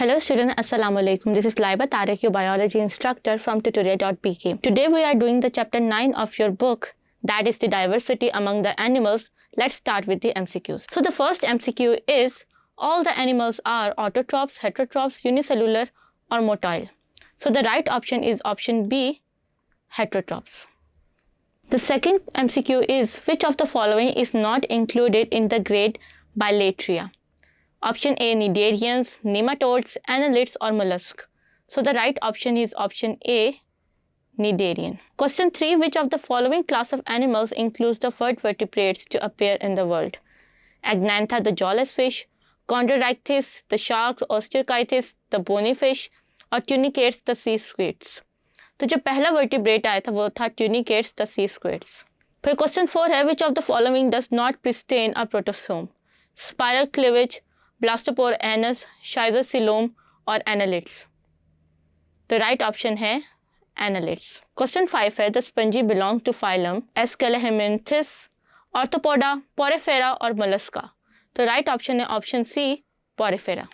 Hello student, Assalamu alaikum. This is Laiba Tariq, your biology instructor from tutoria.pk. Today we are doing the chapter 9 of your book, that is the diversity among the animals. Let's start with the MCQs. So the first MCQ is, all the animals are autotrophs, heterotrophs, unicellular or motile. So the right option is option B, heterotrophs. The second MCQ is, which of the following is not included in the grade Bilateria? Option A, cnidarians, nematodes, annelids or mollusks. So the right option is option A, cnidarian. Question 3, which of the following class of animals includes the first vertebrates to appear in the world? Agnantha, the jawless fish, Chondrodactylus, the shark, Osteichthyes, the bony fish, और tunicates, the sea squids. तो जो पहला vertebrate आया था वो था tunicates, the sea squids. फिर question 4 है, which of the following does not prestain a protostome? Spiral cleavage, blastopore anus, schizosylome और annelids. The right option है annelids. Question 5 है, the spongy belong to phylum Scalahelminthes, Arthropoda, Porifera और mollusca. The right option है option C, Porifera.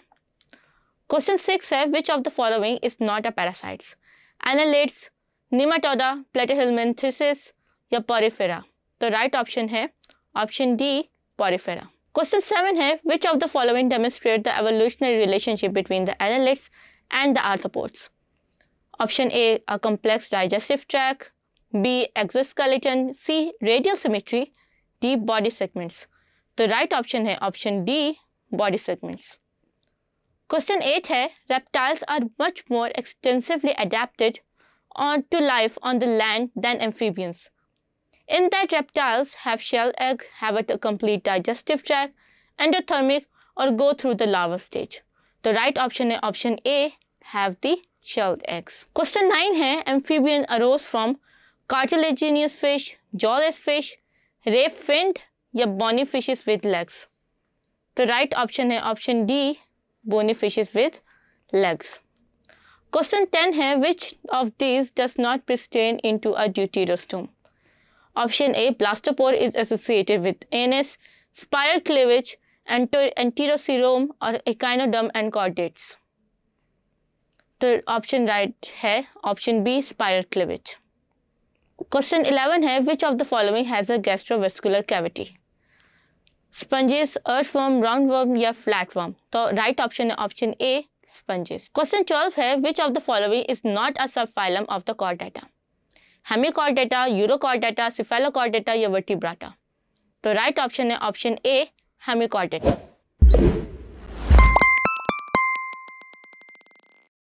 Question 6 है, which of the following is not a parasite? Annelids, nematoda, platyhelminthes या Porifera. The right option है option D, Porifera. Question 7 है, which of the following demonstrate the evolutionary relationship between the annelids and the arthropods? Option A, a complex digestive tract, B, exoskeleton, C, radial symmetry, D, body segments. The right option है option D, body segments. Question 8 है, reptiles are much more extensively adapted to life on the land than amphibians. In that reptiles have shell egg, have a complete digestive tract, endothermic or go through the larval stage. The right option is option A, have the shelled eggs. Question 9 है, amphibian arose from cartilaginous fish, jawless fish, ray finned या bony fishes with legs. The right option is option D, bony fishes with legs. Question 10 है, which of these does not prestain into a deuterostome? Option A, blastopore is associated with anus, spiral cleavage, enterocoelom or echinoderm and chordates. The option right है option B, spiral cleavage. Question 11 है, which of the following has a gastrovascular cavity? Sponges, earthworm, roundworm या flatworm. तो right option है option A, sponges. Question 12 है, which of the following is not a subphylum of the chordata? Hemichordata, urochordata, cephalochordata या vertebrata. तो right option है option A, hemichordata.